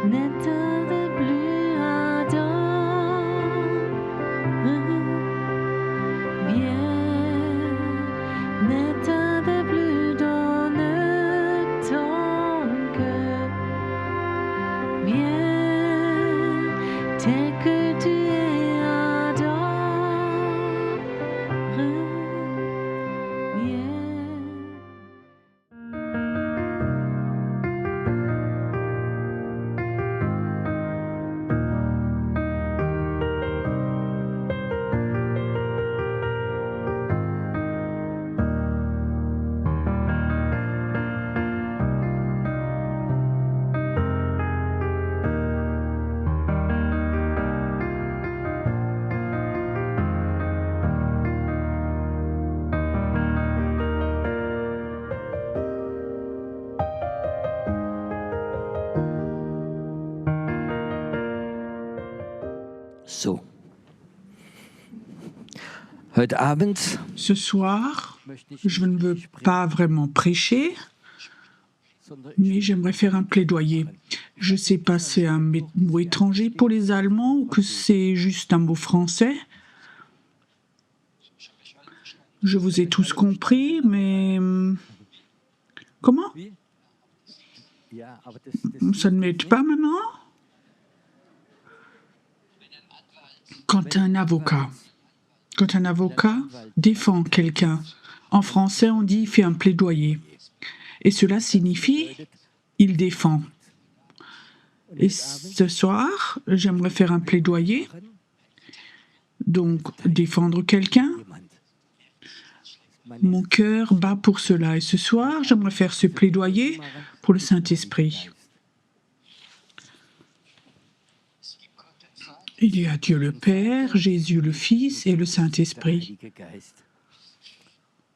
n'éteins plus ardent. Viens, n'éteins plus dans ton cœur. Viens, tel que tu es ardent. Viens. So. Heute Abend Ce soir, möchte ich je ne veux pas vraiment prêcher, mais j'aimerais faire un plaidoyer. Je ne sais pas si c'est un mot étranger pour les Allemands ou que c'est juste un mot français. Je vous ai tous compris, mais comment? Ja, aber Ça ne m'aide pas maintenant? Quand un avocat défend quelqu'un, en français on dit il fait un plaidoyer. Et cela signifie il défend. Et ce soir, j'aimerais faire un plaidoyer, donc défendre quelqu'un. Mon cœur bat pour cela. Et ce soir, j'aimerais faire ce plaidoyer pour le Saint-Esprit. Il y a Dieu le Père, Jésus le Fils et le Saint-Esprit.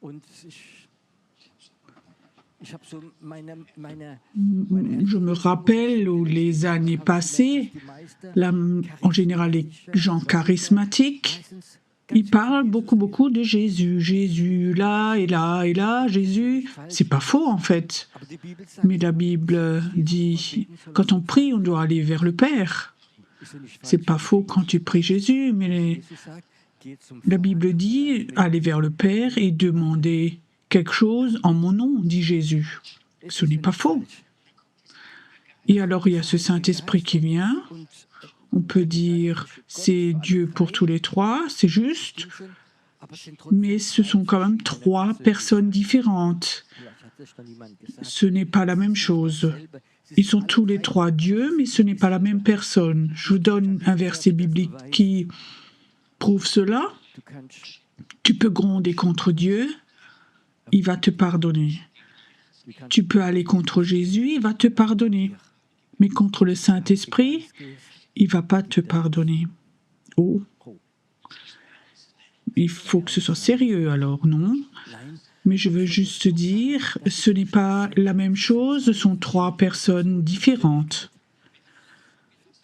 Je me rappelle où les années passées, en général les gens charismatiques, ils parlent beaucoup de Jésus. Jésus là et là et là, Jésus. C'est pas faux en fait. Mais la Bible dit, quand on prie, on doit aller vers le Père. C'est pas faux quand tu pries Jésus, mais la Bible dit, allez vers le Père et demandez quelque chose en mon nom, dit Jésus. Ce n'est pas faux. Et alors il y a ce Saint-Esprit qui vient. On peut dire c'est Dieu pour tous les trois, c'est juste, mais ce sont quand même trois personnes différentes. Ce n'est pas la même chose. Ils sont tous les trois Dieu, mais ce n'est pas la même personne. Je vous donne un verset biblique qui prouve cela. Tu peux gronder contre Dieu, il va te pardonner. Tu peux aller contre Jésus, il va te pardonner. Mais contre le Saint-Esprit, il ne va pas te pardonner. Oh, il faut que ce soit sérieux alors, non? Mais je veux juste dire, ce n'est pas la même chose, ce sont trois personnes différentes.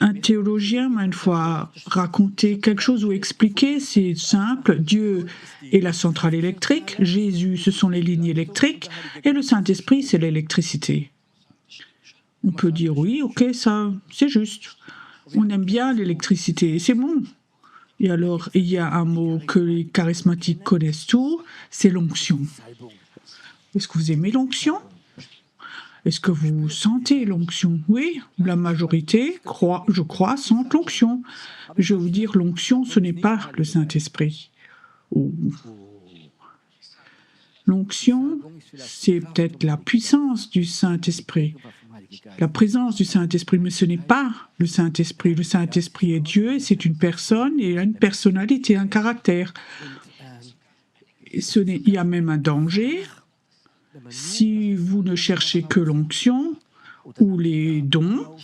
Un théologien m'a une fois raconté quelque chose ou expliqué, c'est simple, Dieu est la centrale électrique, Jésus, ce sont les lignes électriques, et le Saint-Esprit, c'est l'électricité. On peut dire oui, ok, ça, c'est juste. On aime bien l'électricité, c'est bon. Et alors, il y a un mot que les charismatiques connaissent tout, c'est l'onction. Est-ce que vous aimez l'onction? Est-ce que vous sentez l'onction? Oui, la majorité, je crois, sentent l'onction. Je vais vous dire, l'onction, ce n'est pas le Saint-Esprit. Oh. L'onction, c'est peut-être la puissance du Saint-Esprit, la présence du Saint-Esprit, mais ce n'est pas le Saint-Esprit. Le Saint-Esprit est Dieu, c'est une personne et il a une personnalité, un caractère. Il y a même un danger. Si vous ne cherchez que l'onction ou les dons,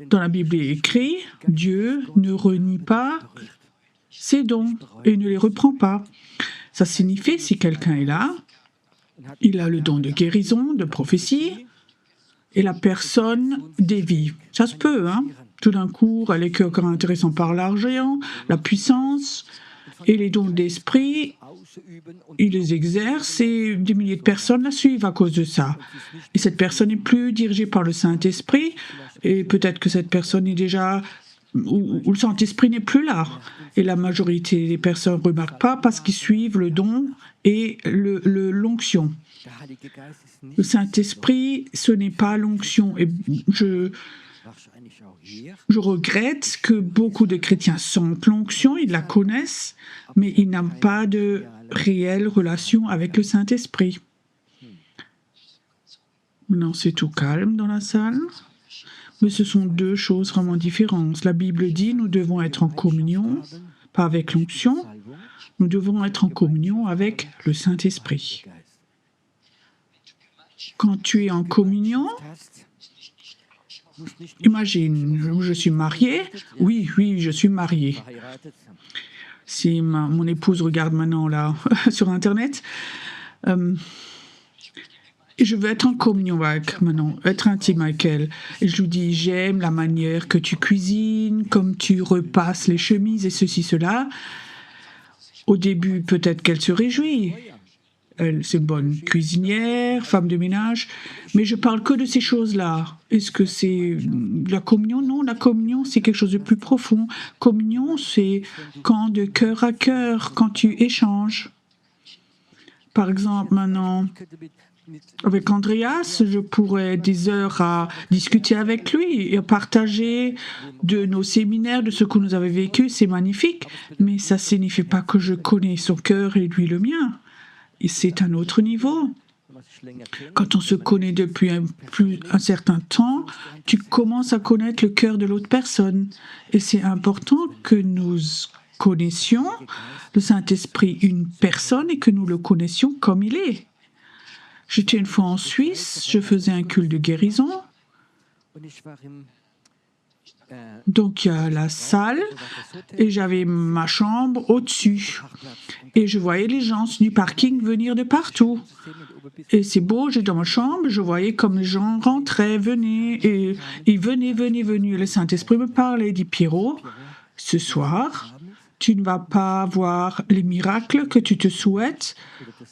dans la Bible il est écrit, Dieu ne renie pas ses dons et ne les reprend pas. Ça signifie, si quelqu'un est là, il a le don de guérison, de prophétie, et la personne dévie. Ça se peut, hein? Tout d'un coup, elle est encore intéressée par l'argent, la puissance et les dons d'esprit il les exerce et des milliers de personnes la suivent à cause de ça. Et cette personne n'est plus dirigée par le Saint-Esprit et peut-être que cette personne est déjà... où le Saint-Esprit n'est plus là. Et la majorité des personnes ne remarquent pas parce qu'ils suivent le don et l'onction. Le Saint-Esprit, ce n'est pas l'onction. Et je regrette que beaucoup de chrétiens sentent l'onction, ils la connaissent, mais ils n'ont pas de réelle relation avec le Saint-Esprit. Maintenant, c'est tout calme dans la salle. Mais ce sont deux choses vraiment différentes. La Bible dit nous devons être en communion, pas avec l'onction, nous devons être en communion avec le Saint-Esprit. Quand tu es en communion, imagine, je suis mariée, oui, je suis mariée. Si mon épouse regarde maintenant là sur Internet, et je veux être en communion avec maintenant, être intime avec elle. Et je lui dis, j'aime la manière que tu cuisines, comme tu repasses les chemises et ceci, cela. Au début, peut-être qu'elle se réjouit. Elle, c'est une bonne cuisinière, femme de ménage. Mais je parle que de ces choses-là. Est-ce que c'est la communion? Non, la communion, c'est quelque chose de plus profond. Communion, c'est quand de cœur à cœur, quand tu échanges. Par exemple, maintenant... Avec Andreas, je pourrais des heures à discuter avec lui et à partager de nos séminaires, de ce que nous avons vécu. C'est magnifique, mais ça ne signifie pas que je connais son cœur et lui le mien. Et c'est un autre niveau. Quand on se connaît depuis un certain temps, tu commences à connaître le cœur de l'autre personne. Et c'est important que nous connaissions le Saint-Esprit, une personne, et que nous le connaissions comme il est. J'étais une fois en Suisse, je faisais un culte de guérison. Donc il y a la salle et j'avais ma chambre au-dessus. Et je voyais les gens du parking venir de partout. Et c'est beau, j'étais dans ma chambre, je voyais comme les gens rentraient, venaient, et ils venaient. Le Saint-Esprit me parlait, il dit, Pierrot, ce soir, tu ne vas pas voir les miracles que tu te souhaites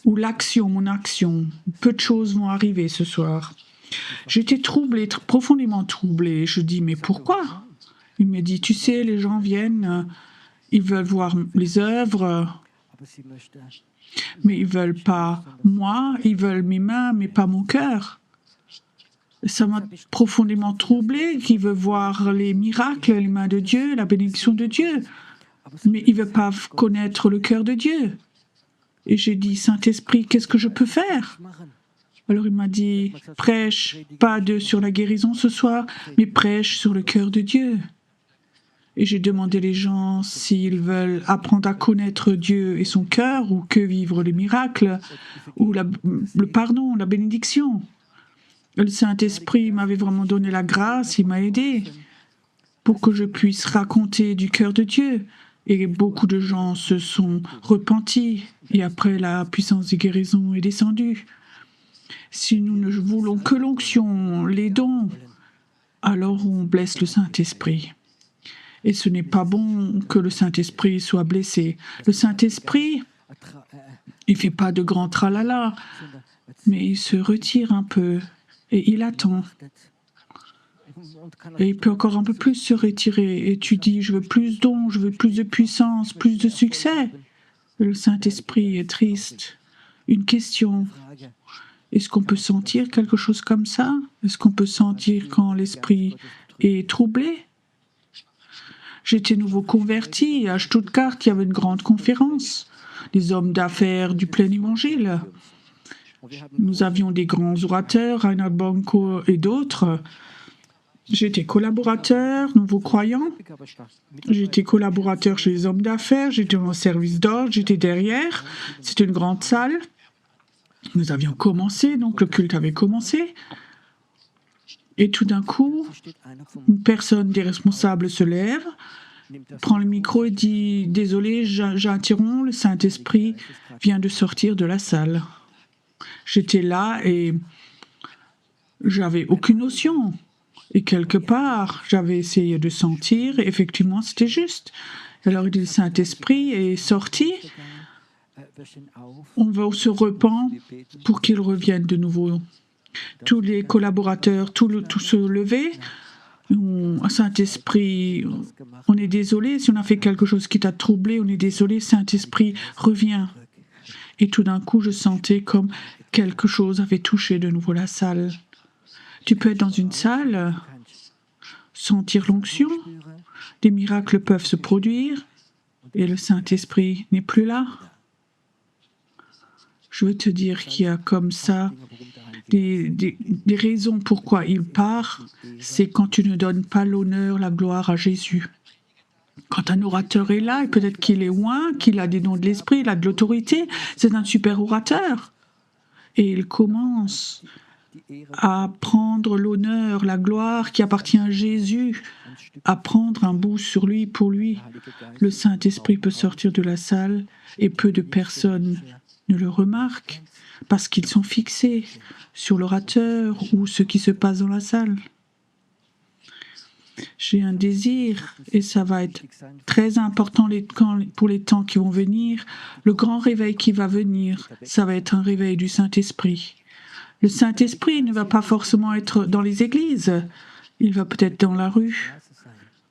ou l'action, mon action. Peu de choses vont arriver ce soir. J'étais troublée, profondément troublée. Je dis, mais pourquoi? Il me dit, tu sais, les gens viennent, ils veulent voir les œuvres, mais ils ne veulent pas moi, ils veulent mes mains, mais pas mon cœur. Ça m'a profondément troublée, qu'ils veulent voir les miracles, les mains de Dieu, la bénédiction de Dieu. Mais ils ne veulent pas connaître le cœur de Dieu. Et j'ai dit, Saint-Esprit, qu'est-ce que je peux faire? Alors il m'a dit, prêche pas sur la guérison ce soir, mais prêche sur le cœur de Dieu. Et j'ai demandé les gens s'ils veulent apprendre à connaître Dieu et son cœur, ou que vivre les miracles, ou le pardon, la bénédiction. Le Saint-Esprit m'avait vraiment donné la grâce, il m'a aidé pour que je puisse raconter du cœur de Dieu. Et beaucoup de gens se sont repentis. Et après, la puissance de guérison est descendue. Si nous ne voulons que l'onction, les dons, alors on blesse le Saint-Esprit. Et ce n'est pas bon que le Saint-Esprit soit blessé. Le Saint-Esprit, il ne fait pas de grand tralala, mais il se retire un peu et il attend. Et il peut encore un peu plus se retirer. Et tu dis, je veux plus de dons, je veux plus de puissance, plus de succès. Le Saint-Esprit est triste. Une question. Est-ce qu'on peut sentir quelque chose comme ça? Est-ce qu'on peut sentir quand l'Esprit est troublé? J'étais nouveau converti. À Stuttgart, il y avait une grande conférence. Les hommes d'affaires du plein évangile. Nous avions des grands orateurs, Reinhard Bonko et d'autres. J'étais collaborateur, nouveau croyant. J'étais collaborateur chez les hommes d'affaires. J'étais en service d'ordre. J'étais derrière. C'était une grande salle. Nous avions commencé, donc le culte avait commencé. Et tout d'un coup, une personne des responsables se lève, prend le micro et dit « Désolé, j'interromps, le Saint-Esprit vient de sortir de la salle. » J'étais là et j'avais aucune notion. Et quelque part, j'avais essayé de sentir, et effectivement, c'était juste. Alors, le Saint-Esprit est sorti, on se repent pour qu'il revienne de nouveau. Tous les collaborateurs, tout se lever. Saint-Esprit, on est désolé si on a fait quelque chose qui t'a troublé, on est désolé, Saint-Esprit, reviens. Et tout d'un coup, je sentais comme quelque chose avait touché de nouveau la salle. Tu peux être dans une salle, sentir l'onction, des miracles peuvent se produire et le Saint-Esprit n'est plus là. Je veux te dire qu'il y a comme ça des raisons pourquoi il part, c'est quand tu ne donnes pas l'honneur, la gloire à Jésus. Quand un orateur est là, et peut-être qu'il est loin, qu'il a des dons de l'esprit, il a de l'autorité, c'est un super orateur. Et il commence à prendre l'honneur, la gloire qui appartient à Jésus, à prendre un bout sur lui, pour lui. Le Saint-Esprit peut sortir de la salle et peu de personnes ne le remarquent parce qu'ils sont fixés sur l'orateur ou ce qui se passe dans la salle. J'ai un désir, et ça va être très important pour les temps qui vont venir. Le grand réveil qui va venir, ça va être un réveil du Saint-Esprit. Le Saint-Esprit ne va pas forcément être dans les églises. Il va peut-être dans la rue,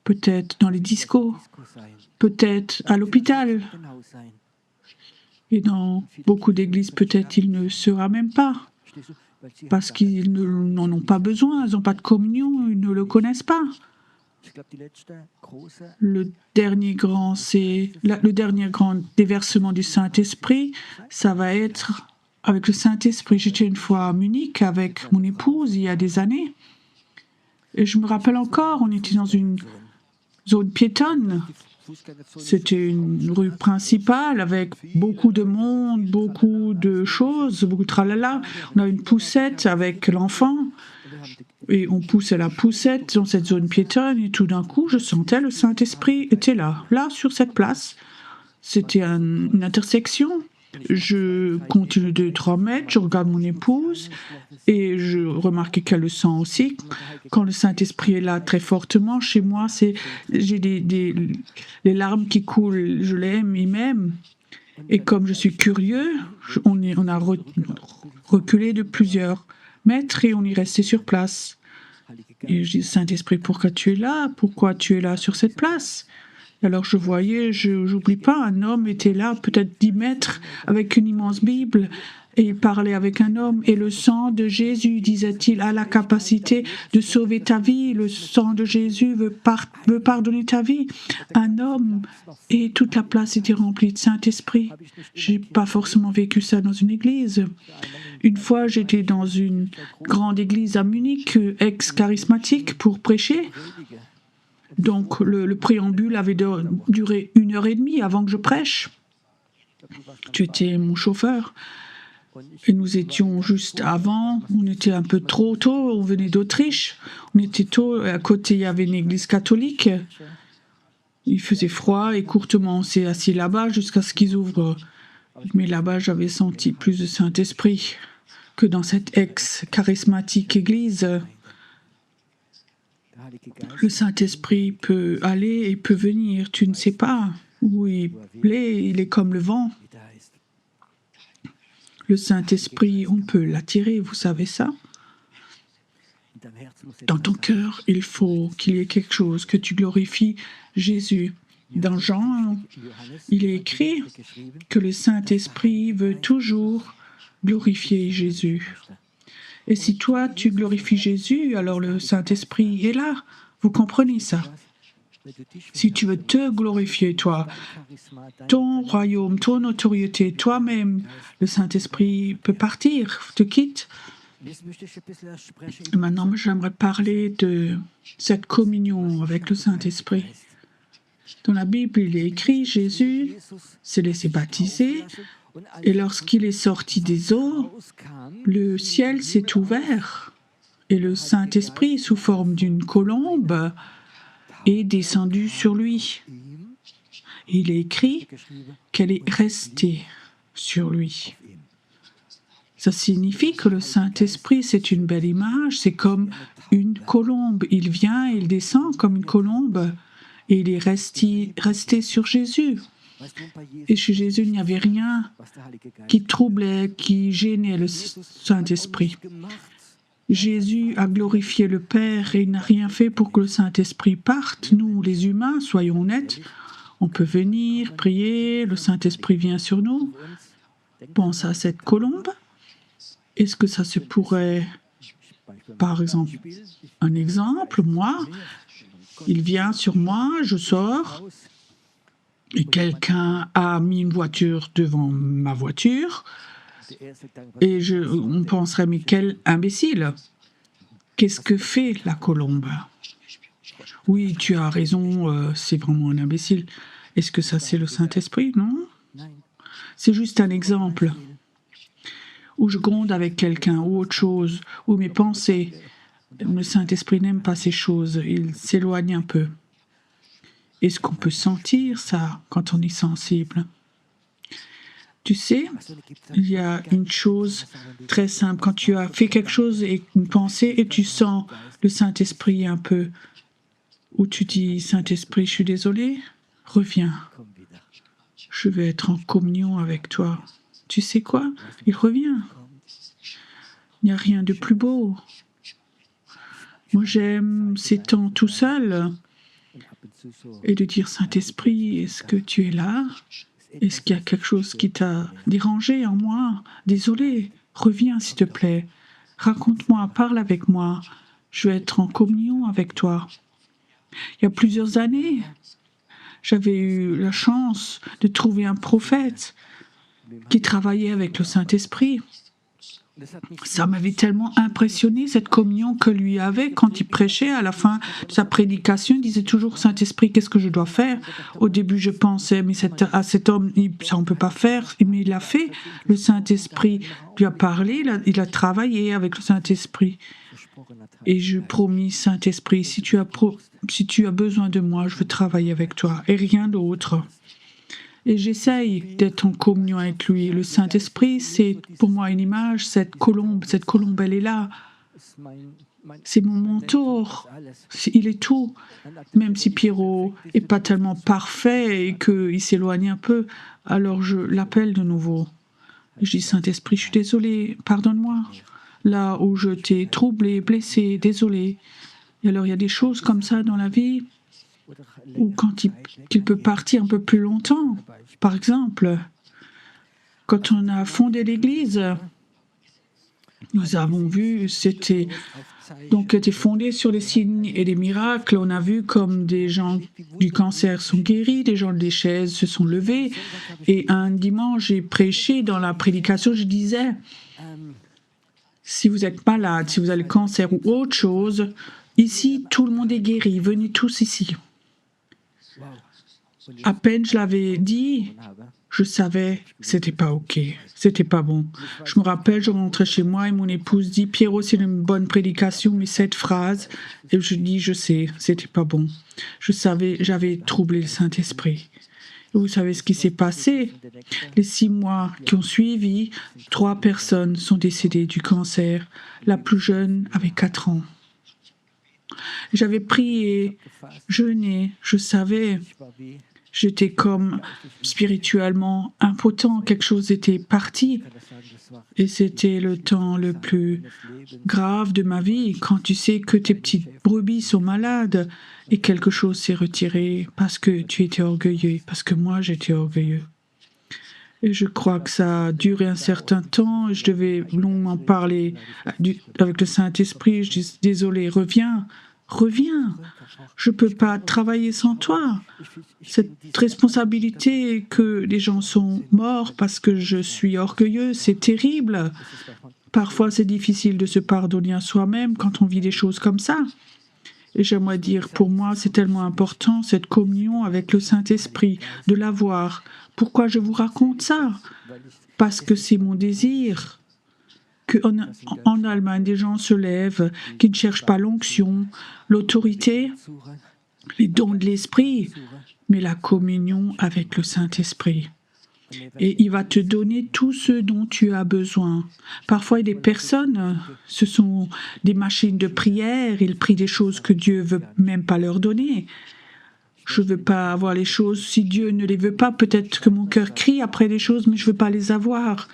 peut-être dans les discos, peut-être à l'hôpital. Et dans beaucoup d'églises, peut-être il ne sera même pas, parce qu'ils n'en ont pas besoin, ils n'ont pas de communion, ils ne le connaissent pas. Le dernier grand déversement du Saint-Esprit, ça va être avec le Saint-Esprit. J'étais une fois à Munich avec mon épouse il y a des années. Et je me rappelle encore, on était dans une zone piétonne. C'était une rue principale avec beaucoup de monde, beaucoup de choses, beaucoup de tralala. On a une poussette avec l'enfant et on poussait la poussette dans cette zone piétonne et tout d'un coup, je sentais le Saint-Esprit était là sur cette place. C'était une intersection. Je continue de 3 mètres, je regarde mon épouse et je remarque qu'elle le sent aussi. Quand le Saint-Esprit est là très fortement, chez moi, j'ai les larmes qui coulent. Je l'aime, il m'aime. Et comme je suis curieux, on a reculé de plusieurs mètres et on est resté sur place. Et je dis, Saint-Esprit, pourquoi tu es là? Pourquoi tu es là sur cette place? Alors je voyais, j'oublie pas, un homme était là, peut-être 10 mètres, avec une immense Bible, et il parlait avec un homme. Et le sang de Jésus, disait-il, a la capacité de sauver ta vie. Le sang de Jésus veut pardonner ta vie. Un homme, et toute la place était remplie de Saint-Esprit. J'ai pas forcément vécu ça dans une église. Une fois, j'étais dans une grande église à Munich, ex-charismatique, pour prêcher. Donc, le préambule avait duré 1h30 avant que je prêche. Tu étais mon chauffeur. Et nous étions juste avant. On était un peu trop tôt. On venait d'Autriche. On était tôt. À côté, il y avait une église catholique. Il faisait froid et courtement, on s'est assis là-bas jusqu'à ce qu'ils ouvrent. Mais là-bas, j'avais senti plus de Saint-Esprit que dans cette ex-charismatique église. Le Saint-Esprit peut aller et peut venir. Tu ne sais pas où il est comme le vent. Le Saint-Esprit, on peut l'attirer, vous savez ça? Dans ton cœur, il faut qu'il y ait quelque chose, que tu glorifies Jésus. Dans Jean, il est écrit que le Saint-Esprit veut toujours glorifier Jésus. Et si toi, tu glorifies Jésus, alors le Saint-Esprit est là. Vous comprenez ça? Si tu veux te glorifier, toi, ton royaume, ton notoriété, toi-même, le Saint-Esprit peut partir, te quitte. Maintenant, j'aimerais parler de cette communion avec le Saint-Esprit. Dans la Bible, il est écrit, Jésus s'est laissé baptiser, et lorsqu'il est sorti des eaux, le ciel s'est ouvert, et le Saint-Esprit, sous forme d'une colombe, est descendu sur lui. Il est écrit qu'elle est restée sur lui. Ça signifie que le Saint-Esprit, c'est une belle image, c'est comme une colombe. Il vient, il descend comme une colombe, et il est resté sur Jésus. Et chez Jésus, il n'y avait rien qui troublait, qui gênait le Saint-Esprit. Jésus a glorifié le Père et il n'a rien fait pour que le Saint-Esprit parte. Nous, les humains, soyons honnêtes, on peut venir, prier, le Saint-Esprit vient sur nous. Pense à cette colombe. Est-ce que ça se pourrait, par exemple, un exemple, moi, il vient sur moi, je sors, et quelqu'un a mis une voiture devant ma voiture, et on penserait, mais quel imbécile! Qu'est-ce que fait la colombe? Oui, tu as raison, c'est vraiment un imbécile. Est-ce que ça, c'est le Saint-Esprit? Non? C'est juste un exemple où je gronde avec quelqu'un ou autre chose, ou mes pensées. Le Saint-Esprit n'aime pas ces choses, il s'éloigne un peu. Est-ce qu'on peut sentir ça quand on est sensible? Tu sais, il y a une chose très simple. Quand tu as fait quelque chose et une pensée et tu sens le Saint-Esprit un peu, où tu dis, Saint-Esprit, je suis désolé, reviens. Je vais être en communion avec toi. Tu sais quoi? Il revient. Il n'y a rien de plus beau. Moi, j'aime ces temps tout seul et de dire, Saint-Esprit, est-ce que tu es là? Est-ce qu'il y a quelque chose qui t'a dérangé en moi? Désolé, reviens s'il te plaît. Raconte-moi, parle avec moi. Je vais être en communion avec toi. Il y a plusieurs années, j'avais eu la chance de trouver un prophète qui travaillait avec le Saint-Esprit. Ça m'avait tellement impressionné, cette communion que lui avait quand il prêchait. À la fin de sa prédication, il disait toujours, Saint-Esprit, qu'est-ce que je dois faire? Au début, je pensais, mais à cet homme, ça on ne peut pas faire. Mais il l'a fait. Le Saint-Esprit lui a parlé, il a travaillé avec le Saint-Esprit. Et je promis, Saint-Esprit, si tu as besoin de moi, je veux travailler avec toi et rien d'autre. Et j'essaye d'être en communion avec lui. Le Saint-Esprit, c'est pour moi une image, cette colombe, elle est là. C'est mon mentor. Il est tout. Même si Pierrot n'est pas tellement parfait et qu'il s'éloigne un peu, alors je l'appelle de nouveau. Je dis, Saint-Esprit, je suis désolée, pardonne-moi. Là où je t'ai troublé, blessé, désolé. Et alors il y a des choses comme ça dans la vie où quand il peut partir un peu plus longtemps. Par exemple, quand on a fondé l'Église, nous avons vu, c'était fondé sur les signes et les miracles. On a vu comme des gens du cancer sont guéris, des gens des chaises se sont levés. Et un dimanche, j'ai prêché dans la prédication, je disais, si vous êtes malade, si vous avez le cancer ou autre chose, ici, tout le monde est guéri. Venez tous ici. À peine je l'avais dit, je savais que c'était pas OK, c'était pas bon. Je me rappelle, je rentrais chez moi et mon épouse dit, Pierrot, c'est une bonne prédication, mais cette phrase, et je dis, je sais, c'était pas bon. Je savais, j'avais troublé le Saint-Esprit. Et vous savez ce qui s'est passé? Les 6 mois qui ont suivi, 3 personnes sont décédées du cancer. La plus jeune avait 4 ans. J'avais prié, jeûné, je savais. J'étais comme spirituellement impotent, quelque chose était parti. Et c'était le temps le plus grave de ma vie, quand tu sais que tes petites brebis sont malades et quelque chose s'est retiré parce que tu étais orgueilleux, parce que moi j'étais orgueilleux. Et je crois que ça a duré un certain temps. Je devais longuement parler avec le Saint-Esprit. Je dis, désolé, reviens. Je ne peux pas travailler sans toi. Cette responsabilité que les gens sont morts parce que je suis orgueilleux, c'est terrible. Parfois, c'est difficile de se pardonner à soi-même quand on vit des choses comme ça. Et j'aimerais dire, pour moi, c'est tellement important, cette communion avec le Saint-Esprit, de l'avoir. Pourquoi je vous raconte ça? Parce que c'est mon désir. qu'en Allemagne, des gens se lèvent, qui ne cherchent pas l'onction, l'autorité, les dons de l'Esprit, mais la communion avec le Saint-Esprit. Et il va te donner tout ce dont tu as besoin. Parfois, il y a des personnes, ce sont des machines de prière, ils prient des choses que Dieu ne veut même pas leur donner. Je ne veux pas avoir les choses. Si Dieu ne les veut pas, peut-être que mon cœur crie après les choses, mais je ne veux pas les avoir.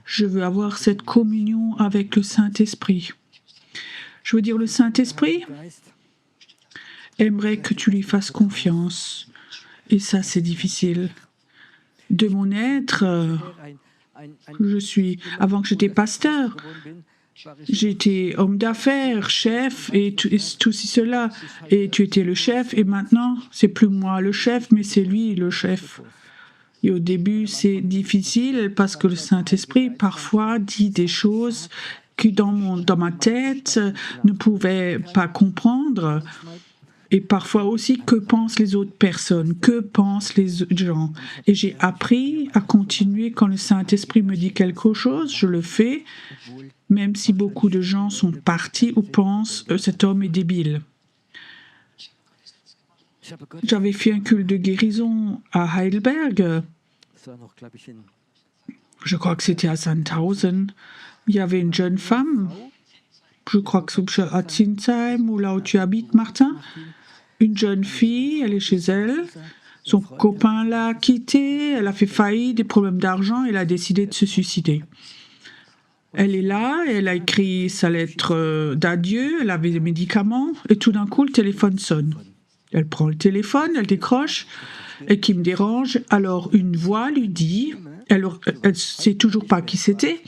Je veux avoir cette communion avec le Saint-Esprit. Je veux dire, le Saint-Esprit aimerait que tu lui fasses confiance. Et ça, c'est difficile. De mon être, avant que j'étais pasteur, j'étais homme d'affaires, chef, et tout cela. Et tu étais le chef, et maintenant, c'est plus moi le chef, mais c'est lui le chef. Et au début, c'est difficile parce que le Saint-Esprit, parfois, dit des choses que dans ma tête, ne pouvais pas comprendre. Et parfois aussi, que pensent les autres personnes, que pensent les autres gens. Et j'ai appris à continuer quand le Saint-Esprit me dit quelque chose, je le fais, même si beaucoup de gens sont partis ou pensent cet homme est débile. J'avais fait un culte de guérison à Heidelberg. Je crois que c'était à Sandhausen. Il y avait une jeune femme, je crois que c'est à Zinsheim ou là où tu habites, Martin. Une jeune fille, elle est chez elle. Son copain l'a quittée, elle a fait faillite, des problèmes d'argent, elle a décidé de se suicider. Elle est là, elle a écrit sa lettre d'adieu, elle avait des médicaments, et tout d'un coup, le téléphone sonne. Elle prend le téléphone, elle décroche, et qui me dérange. Alors, une voix lui dit, elle ne sait toujours pas qui c'était,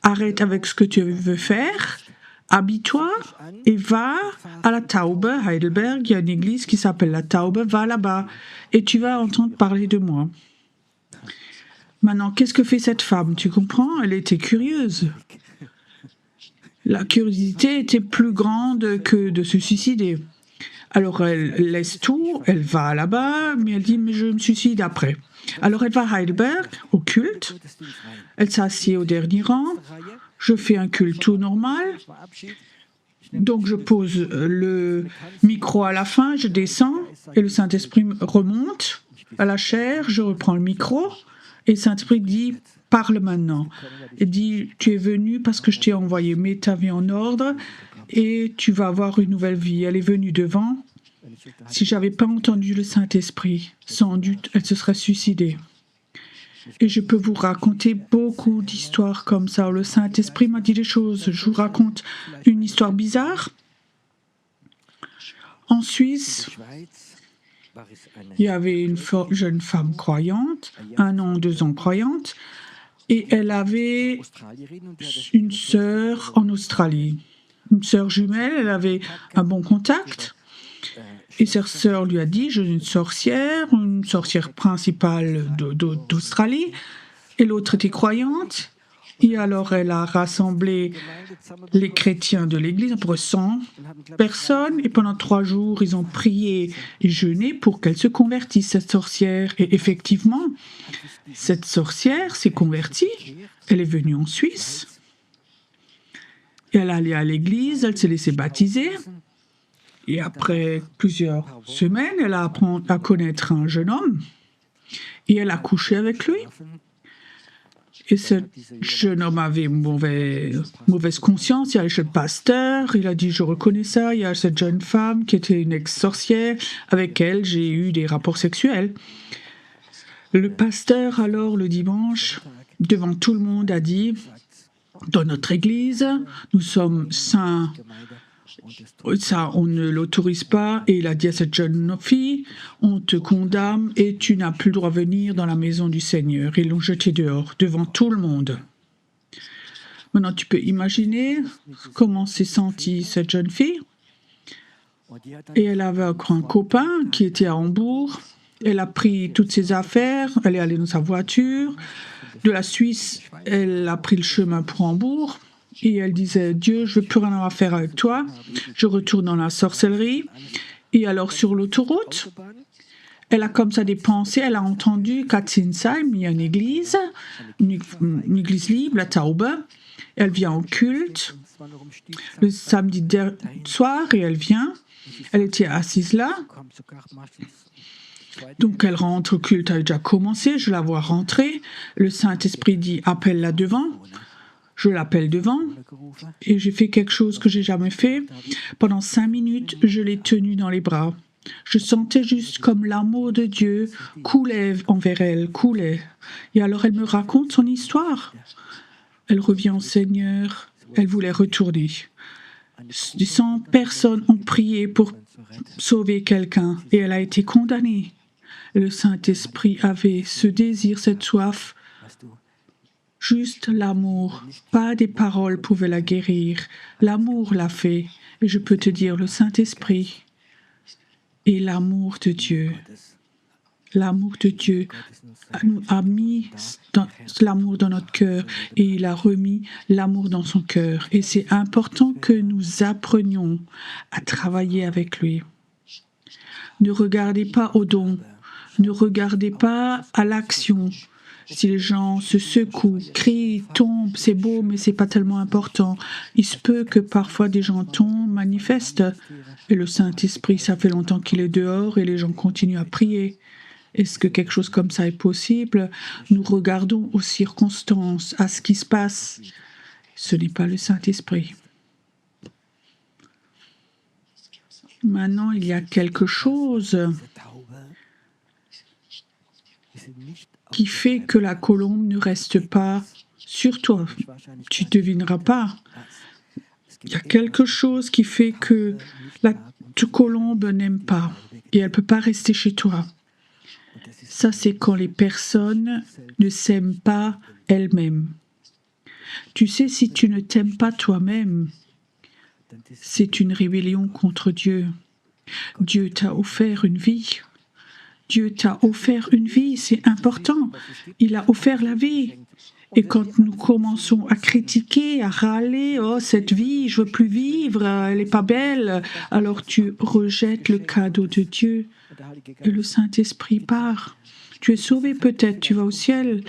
arrête avec ce que tu veux faire, habille-toi et va à la Taube, Heidelberg, il y a une église qui s'appelle la Taube, va là-bas, et tu vas entendre parler de moi. Maintenant, qu'est-ce que fait cette femme? Tu comprends? Elle était curieuse. La curiosité était plus grande que de se suicider. Alors, elle laisse tout, elle va là-bas, mais elle dit, mais je me suicide après. Alors, elle va à Heidelberg, au culte. Elle s'assied au dernier rang. Je fais un culte tout normal. Donc, je pose le micro à la fin, je descends, et le Saint-Esprit remonte à la chaire, je reprends le micro, et le Saint-Esprit dit, parle maintenant. Il dit, tu es venu parce que je t'ai envoyé, mets ta vie en ordre, et tu vas avoir une nouvelle vie. Elle est venue devant. Si je n'avais pas entendu le Saint-Esprit, sans doute, elle se serait suicidée. Et je peux vous raconter beaucoup d'histoires comme ça, où le Saint-Esprit m'a dit des choses. Je vous raconte une histoire bizarre. En Suisse, il y avait une jeune femme croyante, 1 an, 2 ans croyante, et elle avait une sœur en Australie. Une sœur jumelle, elle avait un bon contact. Et sa sœur lui a dit, je suis une sorcière principale d'Australie, et l'autre était croyante. Et alors elle a rassemblé les chrétiens de l'église, à peu près 100 personnes, et pendant 3 jours, ils ont prié et jeûné pour qu'elle se convertisse, cette sorcière. Et effectivement, cette sorcière s'est convertie, elle est venue en Suisse, et elle allait à l'église, elle s'est laissée baptiser. Et après plusieurs semaines, elle a appris à connaître un jeune homme et elle a couché avec lui. Et ce jeune homme avait mauvaise conscience. Il y a le pasteur, il a dit « je reconnais ça ». Il y a cette jeune femme qui était une ex-sorcière. Avec elle, j'ai eu des rapports sexuels. Le pasteur, alors, le dimanche, devant tout le monde, a dit « dans notre église, nous sommes saints ». Ça, on ne l'autorise pas. Et il a dit à cette jeune fille, on te condamne et tu n'as plus le droit de venir dans la maison du Seigneur. Ils l'ont jeté dehors, devant tout le monde. Maintenant, tu peux imaginer comment s'est sentie cette jeune fille. Et elle avait encore un copain qui était à Hambourg. Elle a pris toutes ses affaires, elle est allée dans sa voiture. De la Suisse, elle a pris le chemin pour Hambourg. Et elle disait, Dieu, je ne veux plus rien avoir à faire avec toi. Je retourne dans la sorcellerie. Et alors, sur l'autoroute, elle a comme ça des pensées. Elle a entendu qu'à Zinsheim, il y a une église libre, la Taube. Elle vient en culte le samedi soir et elle vient. Elle était assise là. Donc, elle rentre, le culte a déjà commencé. Je la vois rentrer. Le Saint-Esprit dit, appelle-la devant. Je l'appelle devant et j'ai fait quelque chose que j'ai jamais fait. Pendant 5 minutes, je l'ai tenue dans les bras. Je sentais juste comme l'amour de Dieu coulait envers elle, coulait. Et alors elle me raconte son histoire. Elle revient au Seigneur, elle voulait retourner. 100 personnes ont prié pour sauver quelqu'un et elle a été condamnée. Et le Saint-Esprit avait ce désir, cette soif, juste l'amour. Pas des paroles pouvaient la guérir. L'amour l'a fait. Et je peux te dire, le Saint-Esprit et l'amour de Dieu. L'amour de Dieu a mis l'amour dans notre cœur et il a remis l'amour dans son cœur. Et c'est important que nous apprenions à travailler avec lui. Ne regardez pas au don, ne regardez pas à l'action. Si les gens se secouent, crient, tombent, c'est beau, mais c'est pas tellement important. Il se peut que parfois des gens tombent, manifestent. Et le Saint-Esprit, ça fait longtemps qu'il est dehors et les gens continuent à prier. Est-ce que quelque chose comme ça est possible? Nous regardons aux circonstances, à ce qui se passe. Ce n'est pas le Saint-Esprit. Maintenant, il y a quelque chose qui fait que la colombe ne reste pas sur toi. Tu ne devineras pas. Il y a quelque chose qui fait que la colombe n'aime pas et elle ne peut pas rester chez toi. Ça, c'est quand les personnes ne s'aiment pas elles-mêmes. Tu sais, si tu ne t'aimes pas toi-même, c'est une rébellion contre Dieu. Dieu t'a offert une vie. Dieu t'a offert une vie, c'est important. Il a offert la vie. Et quand nous commençons à critiquer, à râler, « Oh, cette vie, je veux plus vivre, elle n'est pas belle », alors tu rejettes le cadeau de Dieu et le Saint-Esprit part. Tu es sauvé peut-être, tu vas au ciel,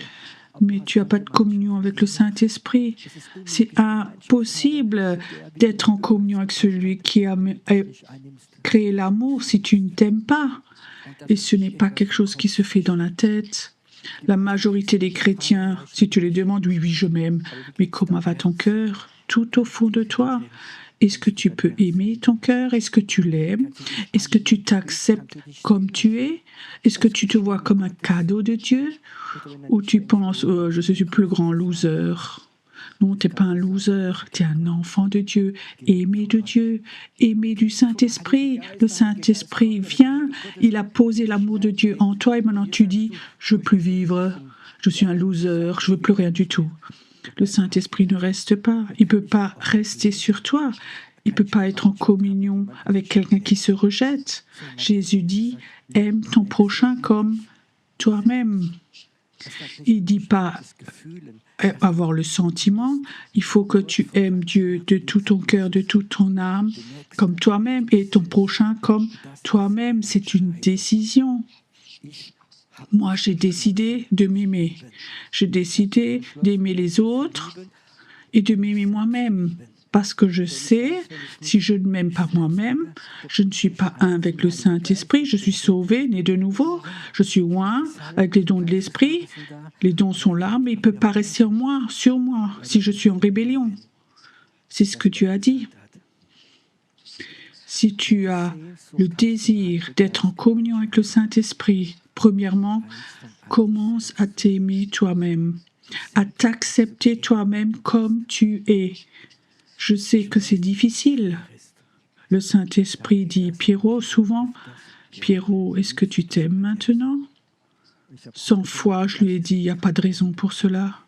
mais tu n'as pas de communion avec le Saint-Esprit. C'est impossible d'être en communion avec celui qui a créé l'amour si tu ne t'aimes pas. Et ce n'est pas quelque chose qui se fait dans la tête. La majorité des chrétiens, si tu les demandes, oui, oui, je m'aime, mais comment va ton cœur? Tout au fond de toi. Est-ce que tu peux aimer ton cœur? Est-ce que tu l'aimes? Est-ce que tu t'acceptes comme tu es? Est-ce que tu te vois comme un cadeau de Dieu? Ou tu penses, je suis le plus grand loser? Non, tu n'es pas un loser, tu es un enfant de Dieu, aimé de Dieu, aimé du Saint-Esprit. Le Saint-Esprit vient, il a posé l'amour de Dieu en toi et maintenant tu dis, je ne veux plus vivre, je suis un loser, je ne veux plus rien du tout. Le Saint-Esprit ne reste pas, il ne peut pas rester sur toi, il ne peut pas être en communion avec quelqu'un qui se rejette. Jésus dit, aime ton prochain comme toi-même. Il ne dit pas avoir le sentiment, il faut que tu aimes Dieu de tout ton cœur, de toute ton âme, comme toi-même, et ton prochain comme toi-même. C'est une décision. Moi, j'ai décidé de m'aimer. J'ai décidé d'aimer les autres et de m'aimer moi-même. Parce que je sais, si je ne m'aime pas moi-même, je ne suis pas un avec le Saint-Esprit, je suis sauvé, né de nouveau, je suis un avec les dons de l'Esprit. Les dons sont là, mais il ne peut pas rester en moi, sur moi, si je suis en rébellion. C'est ce que Dieu a dit. Si tu as le désir d'être en communion avec le Saint-Esprit, premièrement, commence à t'aimer toi-même, à t'accepter toi-même comme tu es. Je sais que c'est difficile. Le Saint-Esprit dit, Pierrot, souvent, Pierrot, est-ce que tu t'aimes maintenant? 100 fois, je lui ai dit, il n'y a pas de raison pour cela.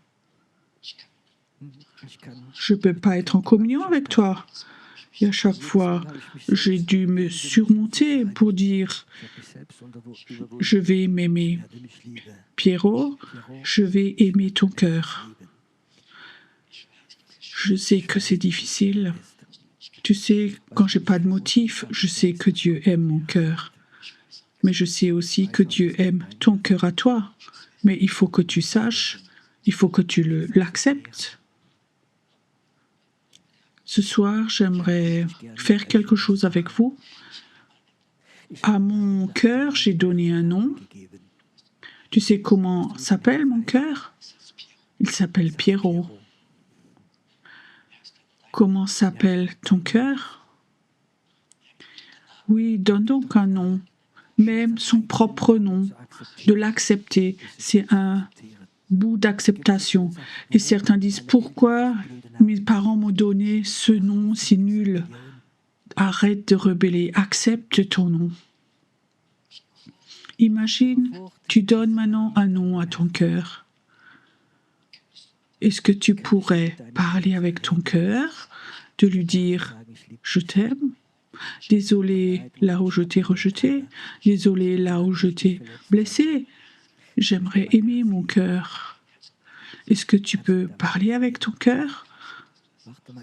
Je ne peux pas être en communion avec toi. Et à chaque fois, j'ai dû me surmonter pour dire, je vais m'aimer. Pierrot, je vais aimer ton cœur. Je sais que c'est difficile. Tu sais, quand j'ai pas de motif, je sais que Dieu aime mon cœur. Mais je sais aussi que Dieu aime ton cœur à toi. Mais il faut que tu saches, il faut que tu l'acceptes. Ce soir, j'aimerais faire quelque chose avec vous. À mon cœur, j'ai donné un nom. Tu sais comment s'appelle mon cœur? Il s'appelle Pierrot. Comment s'appelle ton cœur? Oui, donne donc un nom, même son propre nom, de l'accepter. C'est un bout d'acceptation. Et certains disent, pourquoi mes parents m'ont donné ce nom si nul? Arrête de rebeller, accepte ton nom. Imagine, tu donnes maintenant un nom à ton cœur. Est-ce que tu pourrais parler avec ton cœur, de lui dire « je t'aime », désolé là où je t'ai rejeté, désolé là où je t'ai blessé, j'aimerais aimer mon cœur. Est-ce que tu peux parler avec ton cœur?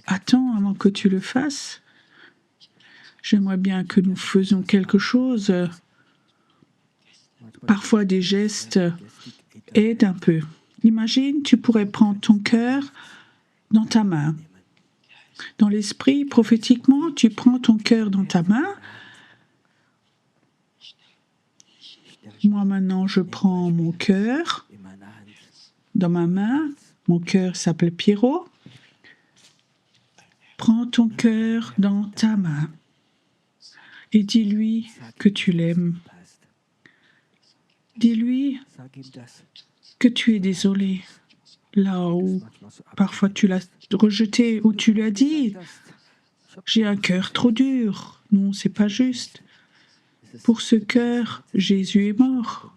Attends avant que tu le fasses. J'aimerais bien que nous faisions quelque chose. Parfois des gestes aident un peu. Imagine, tu pourrais prendre ton cœur dans ta main. Dans l'esprit, prophétiquement, tu prends ton cœur dans ta main. Moi maintenant, je prends mon cœur dans ma main. Mon cœur s'appelle Pierrot. Prends ton cœur dans ta main et dis-lui que tu l'aimes. Dis-lui que tu es désolé. Là où parfois tu l'as rejeté, ou tu lui as dit « j'ai un cœur trop dur ». Non, c'est pas juste. Pour ce cœur, Jésus est mort.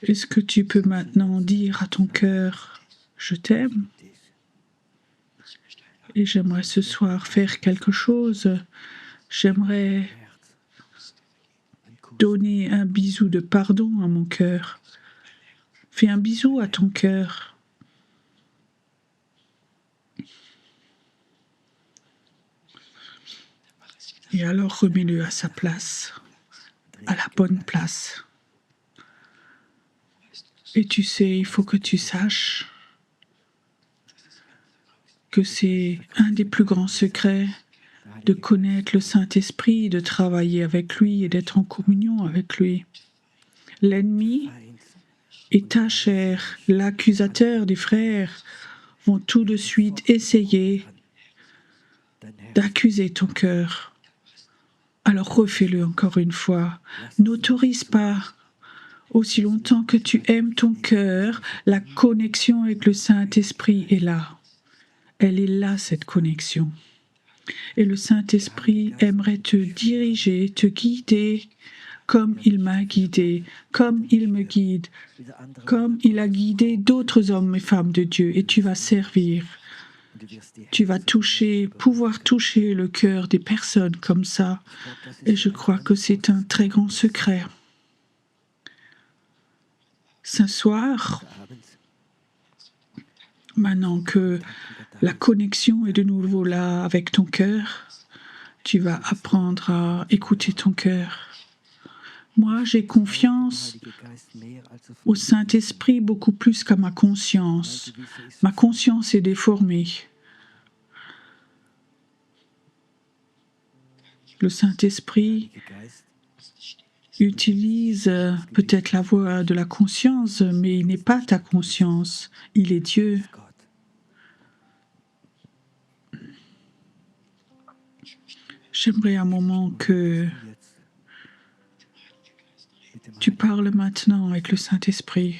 Est-ce que tu peux maintenant dire à ton cœur « je t'aime » et j'aimerais ce soir faire quelque chose. J'aimerais donner un bisou de pardon à mon cœur. Fais un bisou à ton cœur. Et alors remets-le à sa place, à la bonne place. Et tu sais, il faut que tu saches que c'est un des plus grands secrets de connaître le Saint-Esprit, de travailler avec lui et d'être en communion avec lui. L'ennemi et ta chair, l'accusateur des frères, vont tout de suite essayer d'accuser ton cœur. Alors refais-le encore une fois. N'autorise pas. Aussi longtemps que tu aimes ton cœur, la connexion avec le Saint-Esprit est là. Elle est là, cette connexion. Et le Saint-Esprit aimerait te diriger, te guider comme il m'a guidé, comme il me guide, comme il a guidé d'autres hommes et femmes de Dieu. Et tu vas servir. Tu vas pouvoir toucher le cœur des personnes comme ça. Et je crois que c'est un très grand secret. Ce soir, maintenant que la connexion est de nouveau là avec ton cœur, tu vas apprendre à écouter ton cœur. Moi, j'ai confiance au Saint-Esprit beaucoup plus qu'à ma conscience. Ma conscience est déformée. Le Saint-Esprit utilise peut-être la voix de la conscience, mais il n'est pas ta conscience, il est Dieu. J'aimerais un moment que tu parles maintenant avec le Saint-Esprit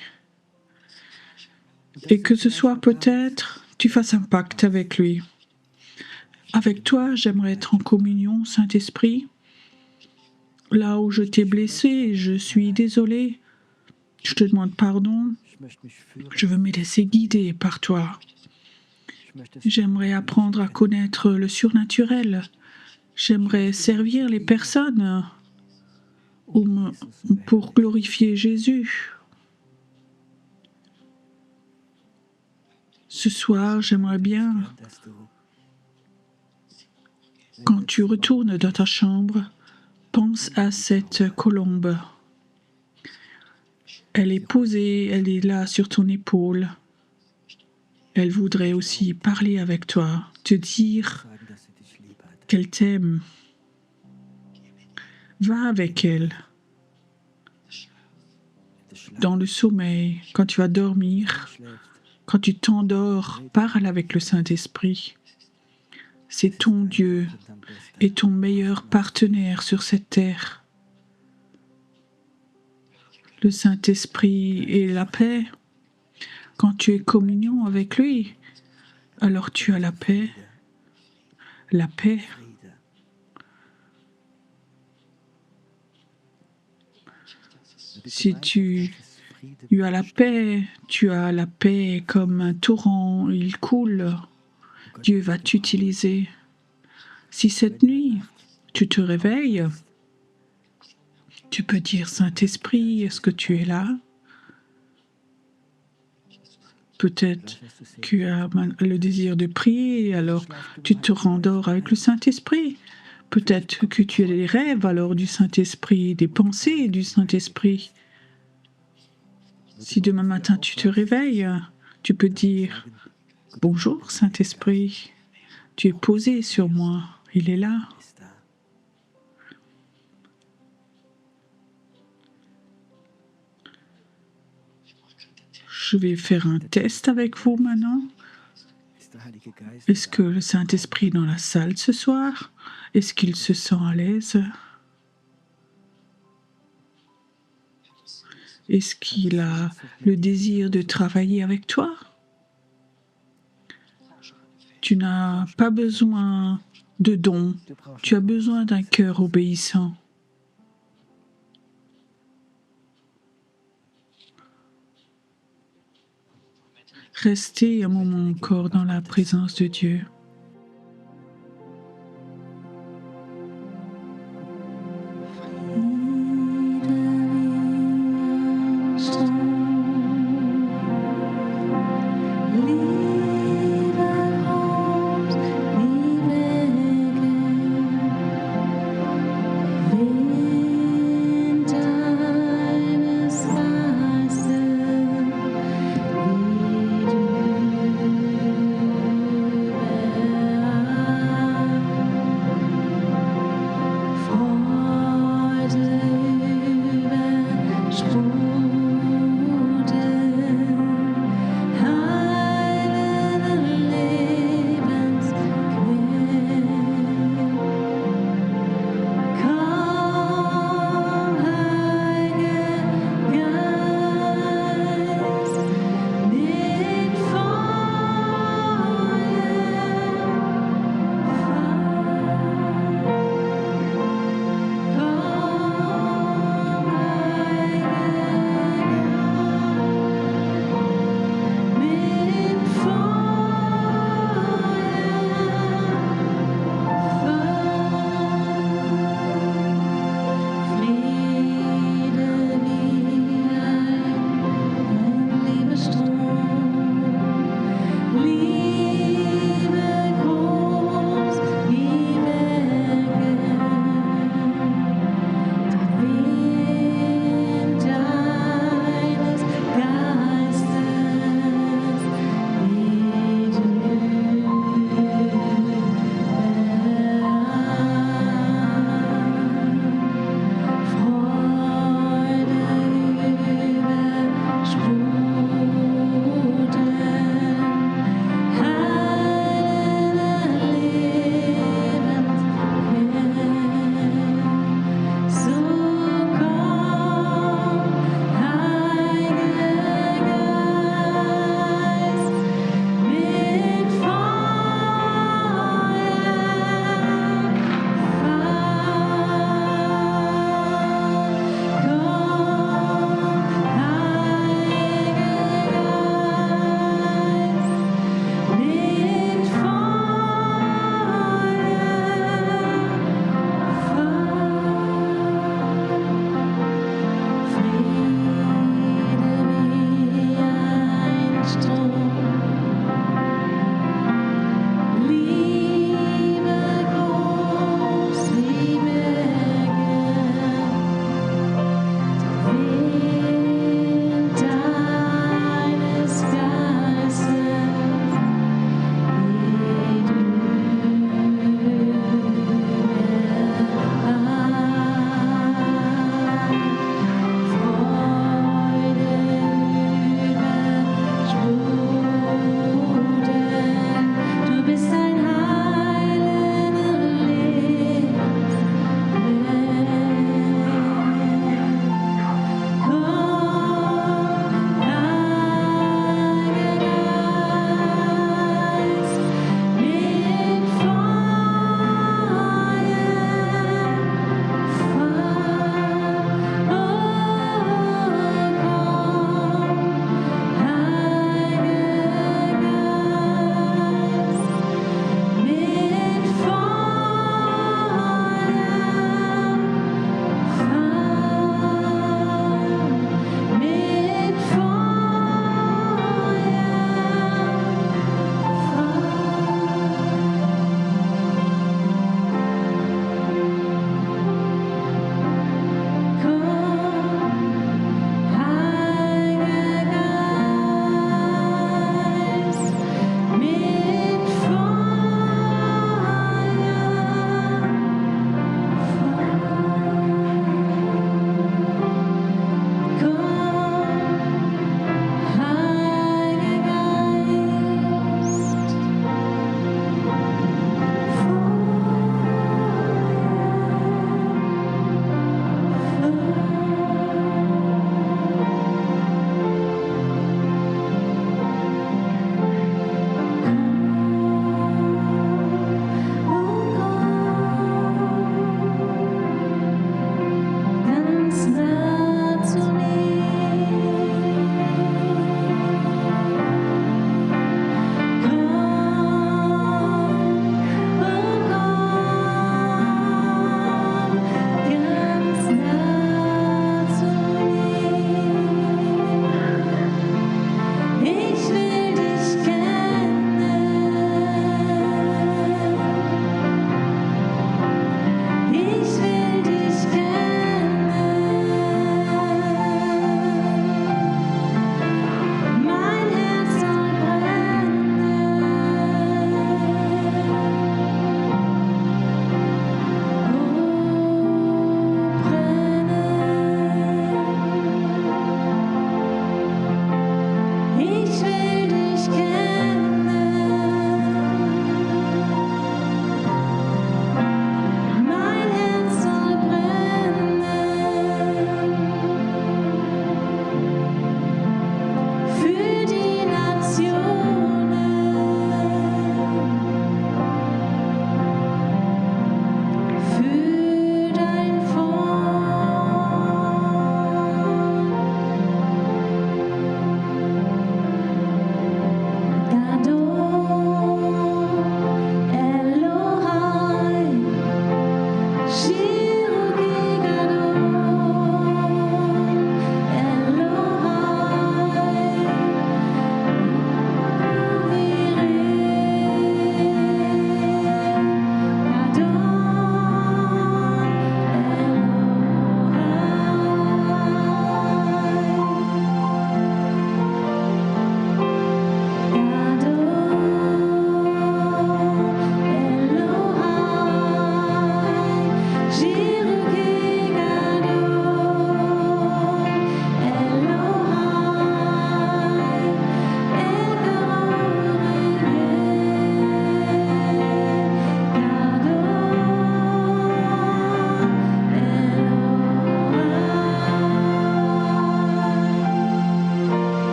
et que ce soir peut-être tu fasses un pacte avec lui. Avec toi, j'aimerais être en communion, Saint-Esprit. Là où je t'ai blessé, je suis désolée. Je te demande pardon. Je veux me laisser guider par toi. J'aimerais apprendre à connaître le surnaturel. J'aimerais servir les personnes pour glorifier Jésus. Ce soir, j'aimerais bien, quand tu retournes dans ta chambre, pense à cette colombe. Elle est posée, elle est là sur ton épaule. Elle voudrait aussi parler avec toi, te dire qu'elle t'aime. Va avec elle. Dans le sommeil, quand tu vas dormir, quand tu t'endors, parle avec le Saint-Esprit. C'est ton Dieu et ton meilleur partenaire sur cette terre. Le Saint-Esprit et la paix. Quand tu es communion avec lui, alors tu as la paix. La paix. Si tu as la paix, tu as la paix comme un torrent, il coule. Dieu va t'utiliser. Si cette nuit, tu te réveilles, tu peux dire, Saint-Esprit, est-ce que tu es là? Peut-être que tu as le désir de prier, alors tu te rendors avec le Saint-Esprit. Peut-être que tu as des rêves alors du Saint-Esprit, des pensées du Saint-Esprit. Si demain matin tu te réveilles, tu peux dire, bonjour Saint-Esprit, tu es posé sur moi, il est là. Je vais faire un test avec vous maintenant. Est-ce que le Saint-Esprit est dans la salle ce soir? Est-ce qu'il se sent à l'aise? Est-ce qu'il a le désir de travailler avec toi? Tu n'as pas besoin de dons, tu as besoin d'un cœur obéissant. Restez un moment encore dans la présence de Dieu.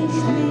Du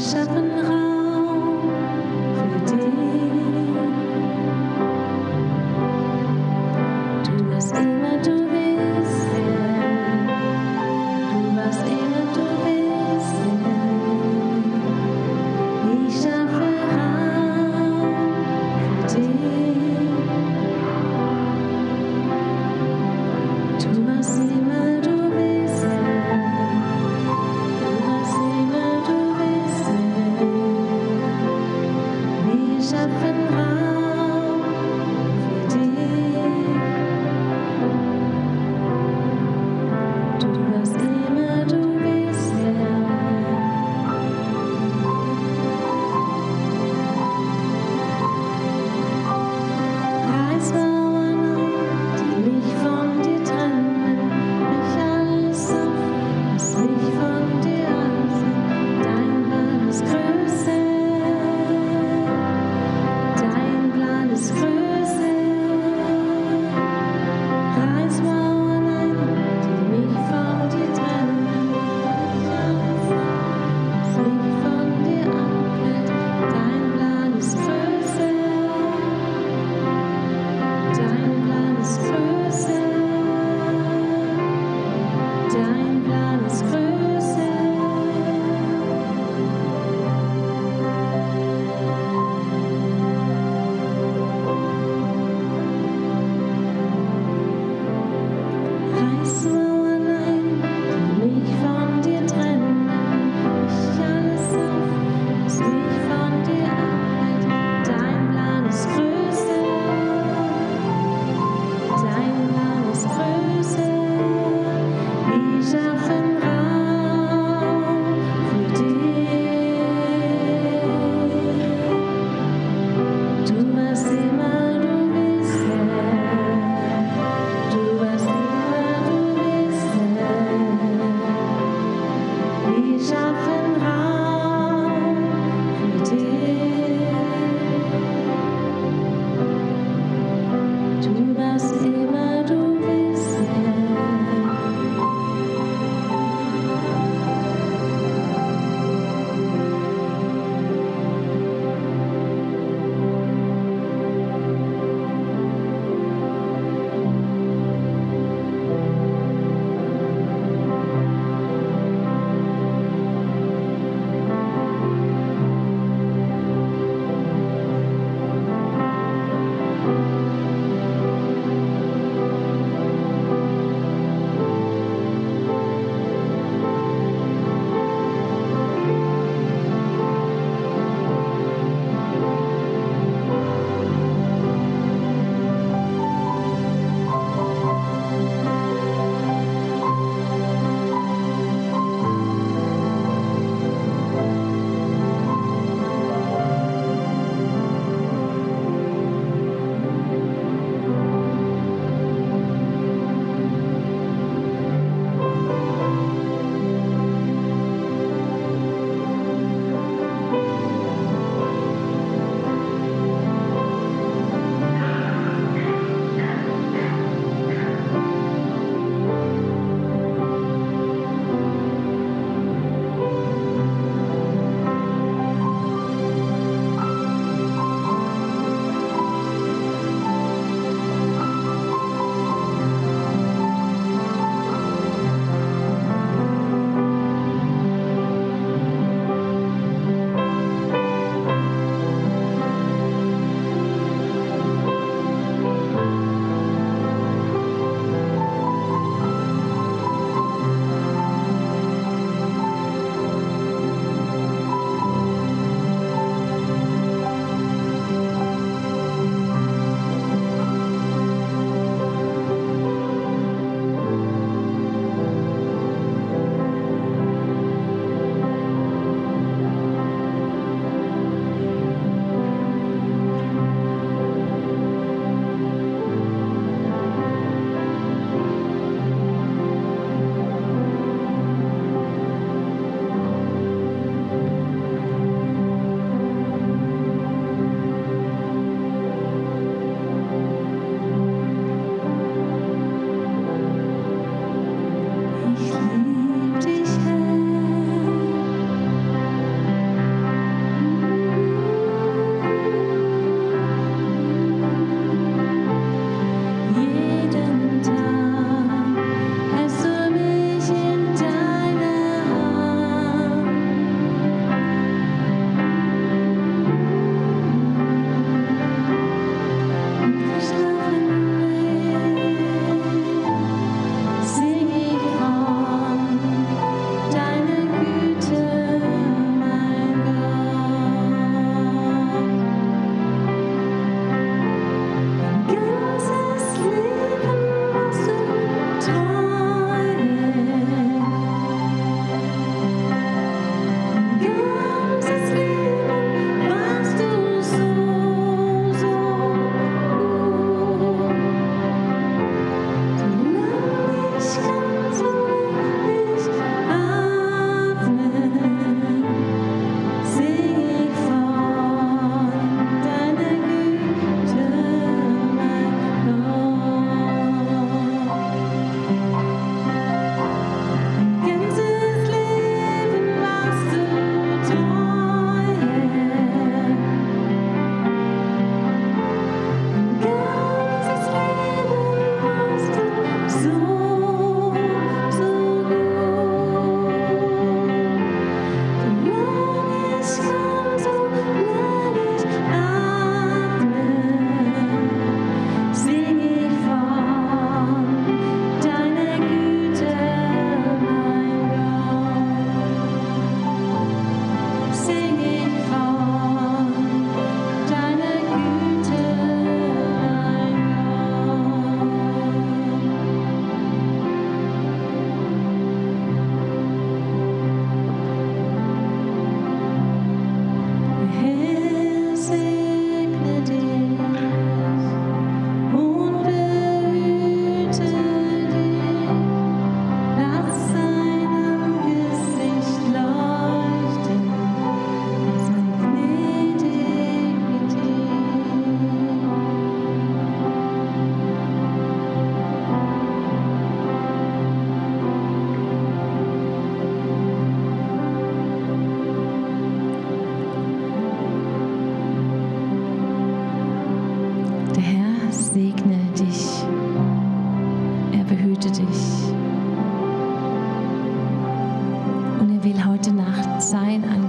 schaffen Raum für dich. Du warst immer, du bist hier. Du warst immer, du bist hier. Ich schaffe Raum für dich. Du warst immer, du bist hier. Du warst immer, du bist hier.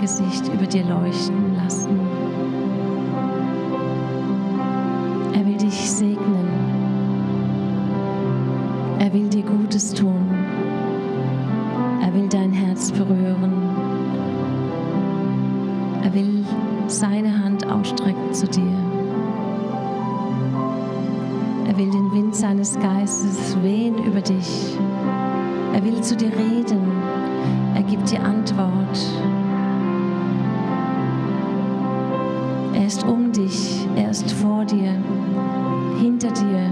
Angesicht über dir leuchten lassen. Er will dich segnen. Er will dir Gutes tun. Er will dein Herz berühren. Er will seine Hand ausstrecken zu dir. Er will den Wind seines Geistes wehen über dich. Er will zu dir reden. Er gibt dir Antwort. Er ist um dich. Er ist vor dir, hinter dir,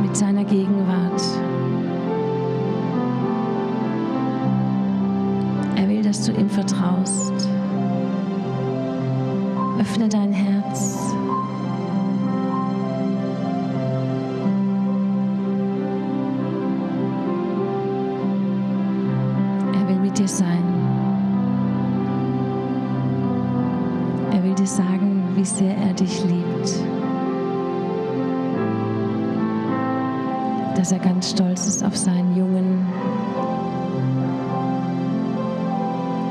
mit seiner Gegenwart. Er will, dass du ihm vertraust. Öffne dein Herz. Er will mit dir sein. Er will dir sagen, wie sehr er dich liebt. Dass er ganz stolz ist auf seinen Jungen.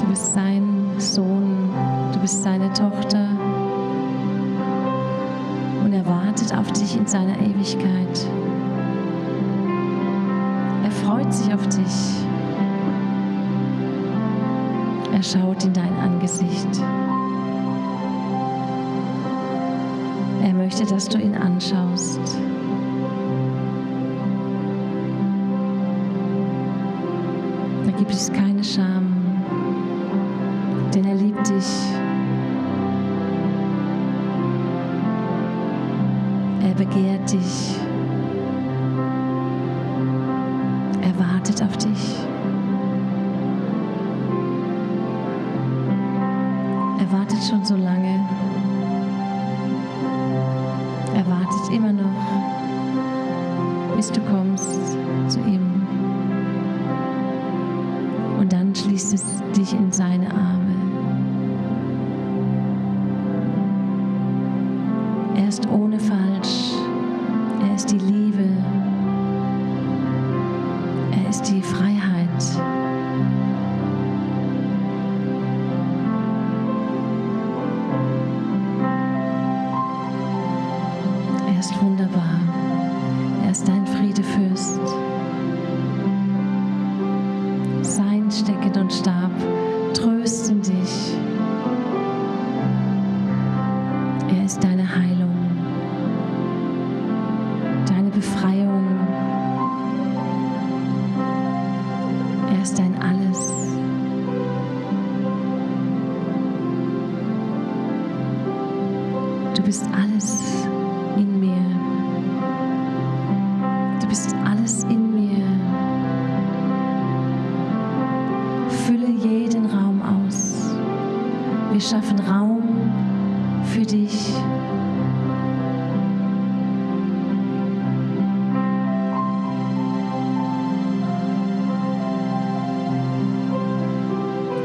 Du bist sein Sohn, du bist seine Tochter. Und er wartet auf dich in seiner Ewigkeit. Er freut sich auf dich. Er schaut in dein Angesicht. Er möchte, dass du ihn anschaust. Da gibt es keine Scham, denn er liebt dich. Er begehrt dich. Er wartet auf dich. Er wartet schon so lange. Er wartet immer noch, bis du kommst zu ihm. Und dann schließt es dich in seine Arme. Er ist ohne Falsch. Er ist die Liebe. Er ist die Freiheit. Er ist wunderbar. Er ist dein Friedefürst. Sein Stecken und Stab trösten dich. Er ist deine Heilung, deine Befreiung. Er ist dein Alles. Du bist alles in mir. Du bist alles in mir. Fülle jeden Raum aus. Wir schaffen Raum für dich.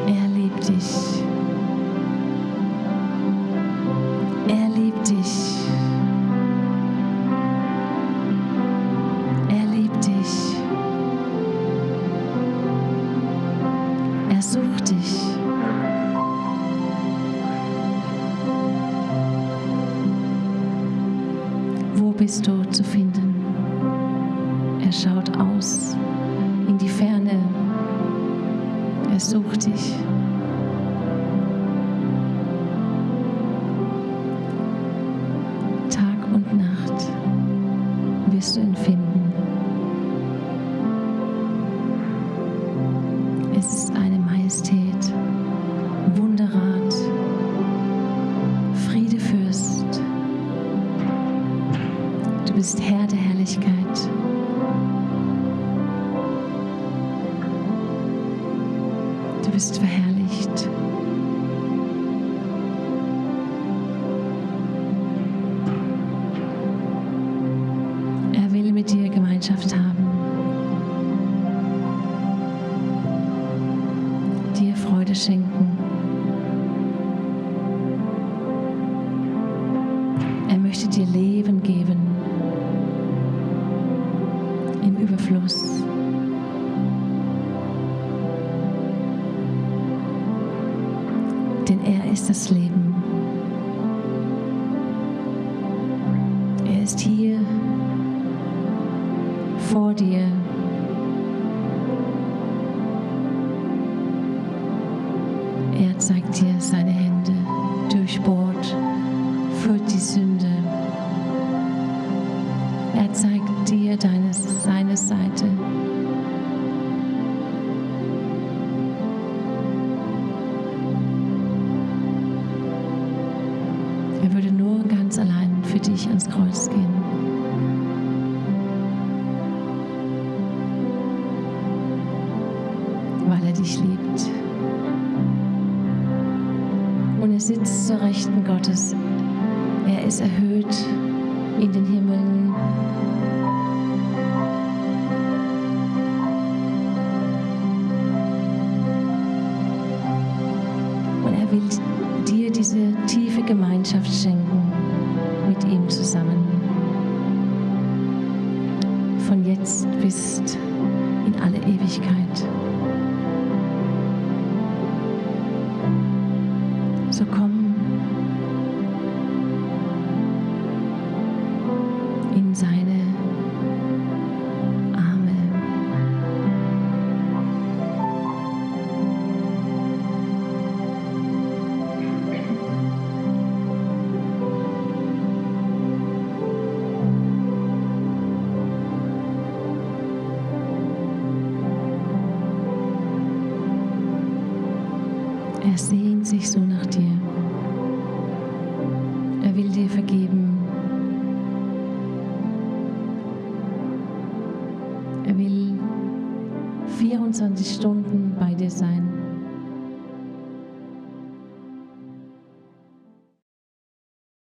Er liebt dich. Er liebt dich. Er liebt dich. Er sucht dich. Wo bist du zu finden? Er schaut aus in die Ferne. Er sucht dich. Tag und Nacht wirst du ihn finden. Es ist eine Majestät, Wunderrat, Friedefürst. Du bist Herr der Herrlichkeit. Du bist verherrlicht. Er will mit dir Gemeinschaft haben, dir Freude schenken. Er möchte dir Leben geben im Überfluss. Denn er ist das Leben. Er ist hier vor dir. Er zeigt dir seine Hände, durchbohrt, führt die Sünde. Er zeigt dir seine Seite. Er würde nur ganz allein für dich ans Kreuz gehen. Weil er dich liebt. Und er sitzt zur Rechten Gottes. Er ist erhöht in den Himmeln. Und er will dir diese tiefe Gemeinschaft schenken mit ihm zusammen. Von jetzt bis in alle Ewigkeit. So komm in seine Arme. Er sehnt sich so nach dir. Er will dir vergeben. Er will 24 Stunden bei dir sein.